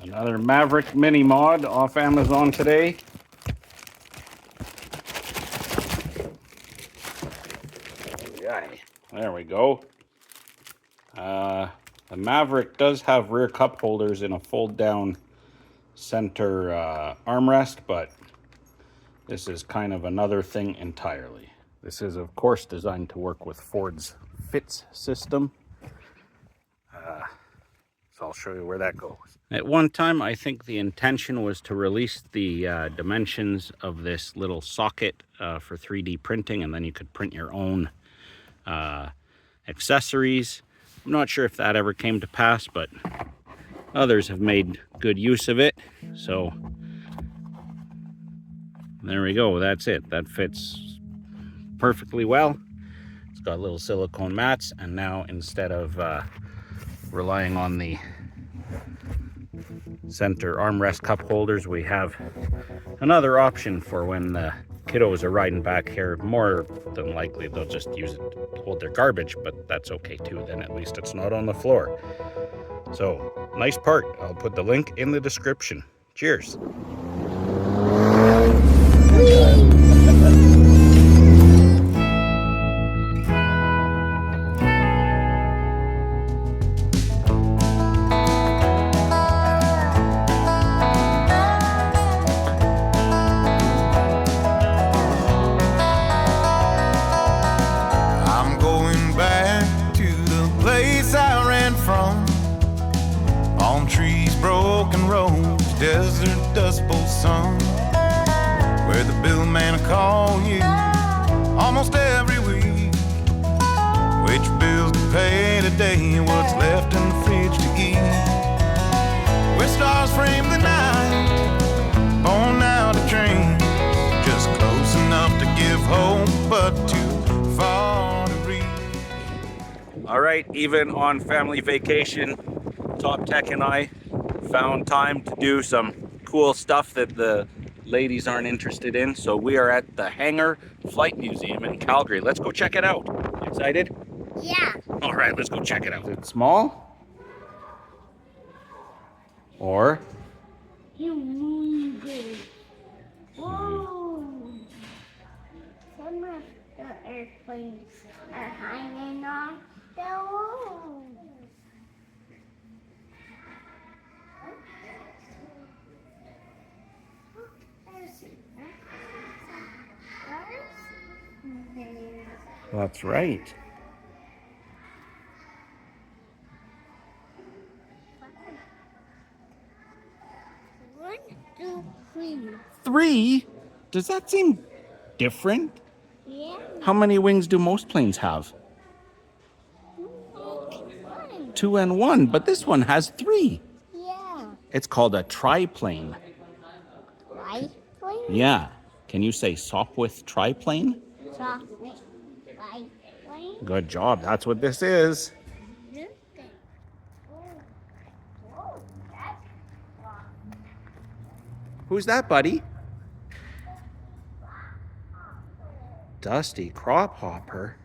Another Maverick mini mod off Amazon today. There we go. The Maverick does have rear cup holders in a fold down center armrest, but this is kind of another thing entirely. This is of course designed to work with Ford's FITS system. So I'll show you where that goes. At one time, I think the intention was to release the dimensions of this little socket for 3D printing, and then you could print your own accessories. I'm not sure if that ever came to pass, but others have made good use of it. So there we go. That's it. That fits perfectly well. It's got little silicone mats, and now instead of relying on the center armrest cup holders, we have another option for when the kiddos are riding back here. More than likely they'll just use it to hold their garbage, but that's okay too. Then at least it's not on the floor. So nice part. I'll put the link in the description. Cheers. Broken roads, desert dust bowl sun, where the bill man will call you almost every week. Which bills to pay today, what's left in the fridge to eat. Where stars frame the night, on out a train, just close enough to give hope, but too far to reach. All right, even on family vacation, Top Tech and I found time to do some cool stuff that the ladies aren't interested in. So we are at the Hangar Flight Museum in Calgary. Let's go check it out. Excited? Yeah. All right, let's go check it out. Is it small? Or? Humongous. Whoa. Some of the airplanes are hanging off the wall. That's right. One, two, three. 3? Does that seem different? Yeah. How many wings do most planes have? 1. 2 and 1, but this one has 3. Yeah. It's called a triplane. Right? Yeah. Can you say Sopwith triplane? Chocolate. Right? Good job. That's what this is. Who's that, buddy? Dusty Crop Hopper.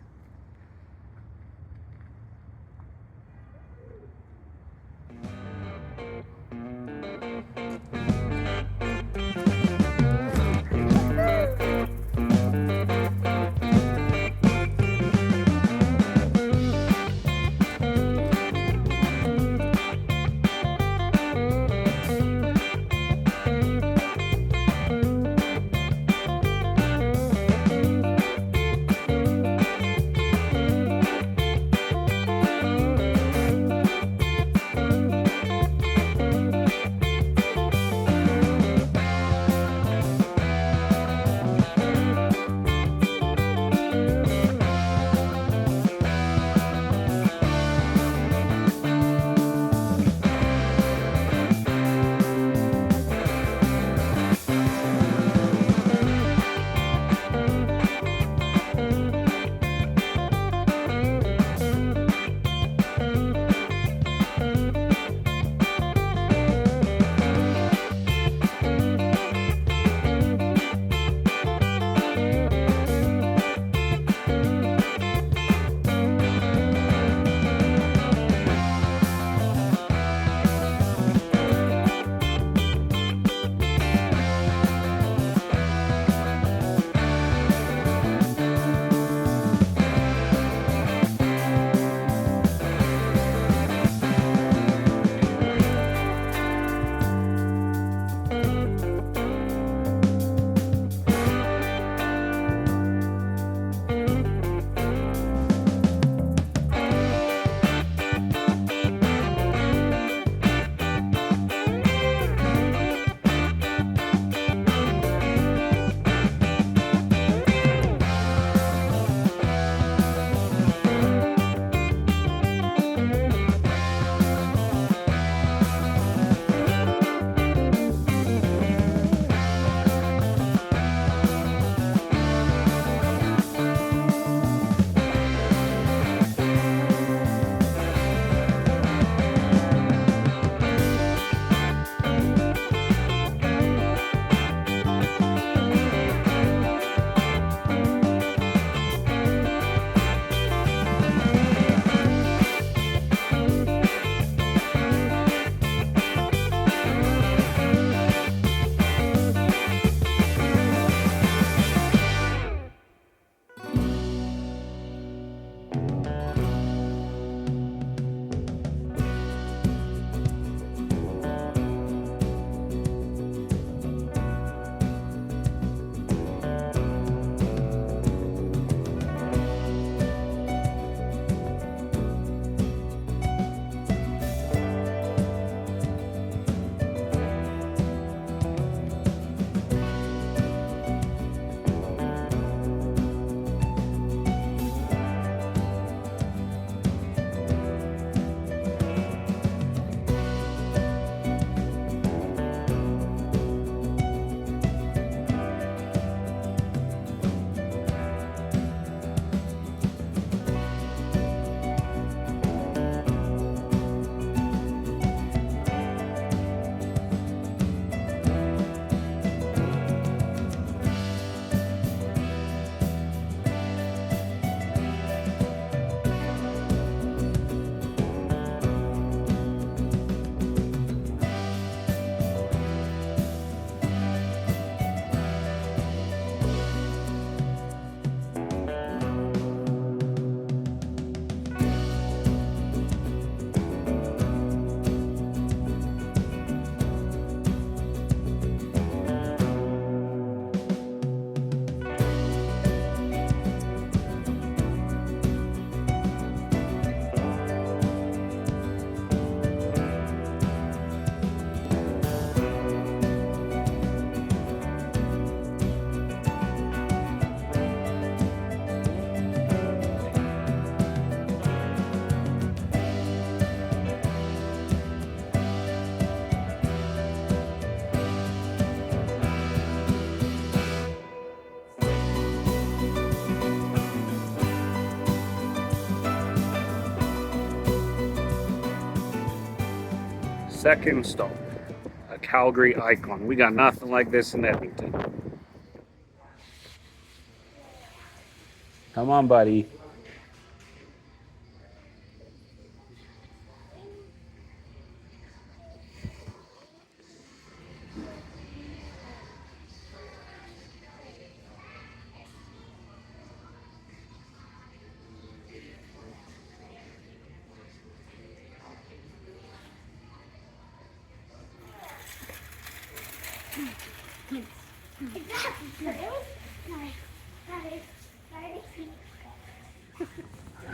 second stop, a Calgary Icon. We got nothing like this in Edmonton. Come on, buddy.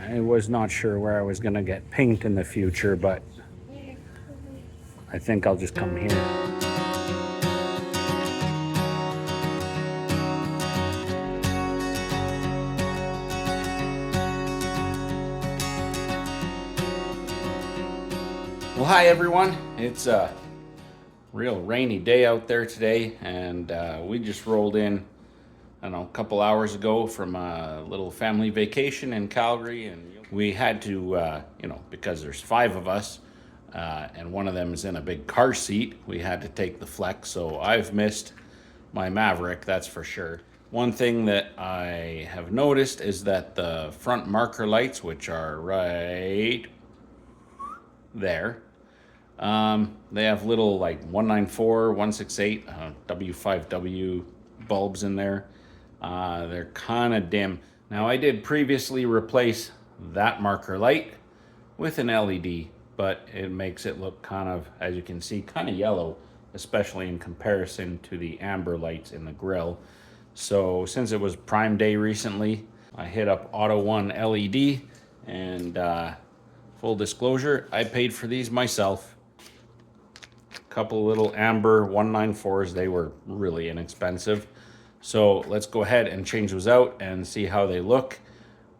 I was not sure where I was gonna get paint in the future, but I think I'll just come here. Well, hi everyone. It's a real rainy day out there today, and we just rolled in, I don't know, a couple hours ago from a little family vacation in Calgary, and we had to, because there's 5 of us, and one of them is in a big car seat, we had to take the flex. So I've missed my Maverick, that's for sure. One thing that I have noticed is that the front marker lights, which are right there, they have little like 194, 168, W5W bulbs in there. They're kind of dim. Now I did previously replace that marker light with an LED, but it makes it look kind of, as you can see, kind of yellow, especially in comparison to the amber lights in the grill. So since it was Prime Day recently, I hit up AUTOONE LED, and full disclosure, I paid for these myself. Couple little amber 194s, they were really inexpensive. So let's go ahead and change those out and see how they look,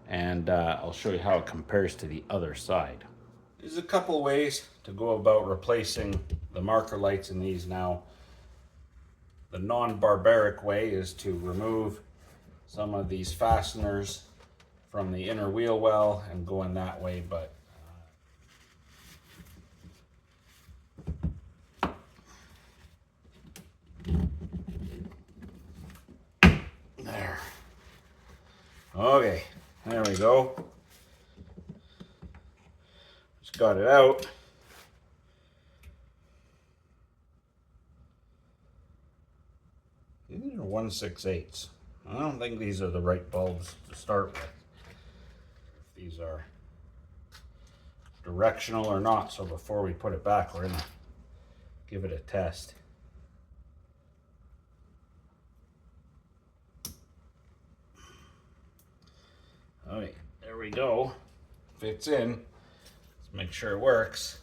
and I'll show you how it compares to the other side. There's a couple ways to go about replacing the marker lights in these now. The non-barbaric way is to remove some of these fasteners from the inner wheel well and go in that way, but there. Okay, there we go. Just got it out. These are 168s. I don't think these are the right bulbs to start with. These are directional or not, so before we put it back, we're gonna give it a test. All right, there we go. Fits in. Let's make sure it works.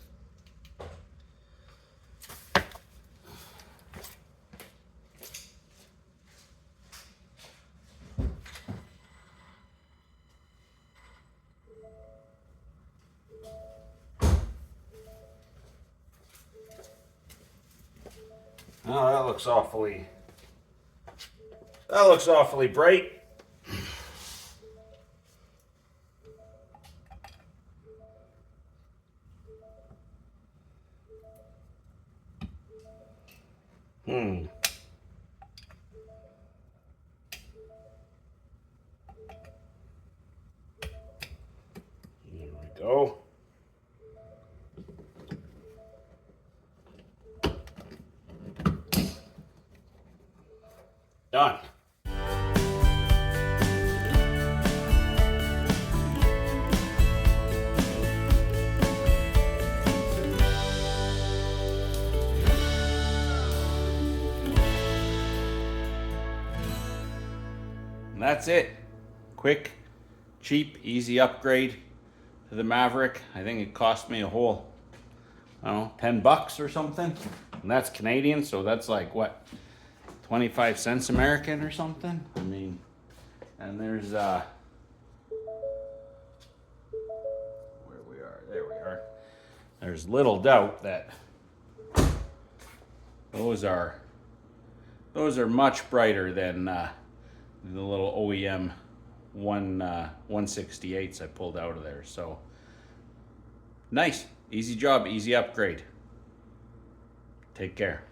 Oh, that looks awfully bright. There we go. Done. And that's it. Quick, cheap, easy upgrade to the Maverick. I think it cost me a whole, I don't know, 10 bucks or something. And that's Canadian, so that's like what, 25 cents American or something? I mean, and there's where we are, there we are. There's little doubt that those are much brighter than the little OEM 168s I pulled out of there. So nice, easy job, easy upgrade. Take care.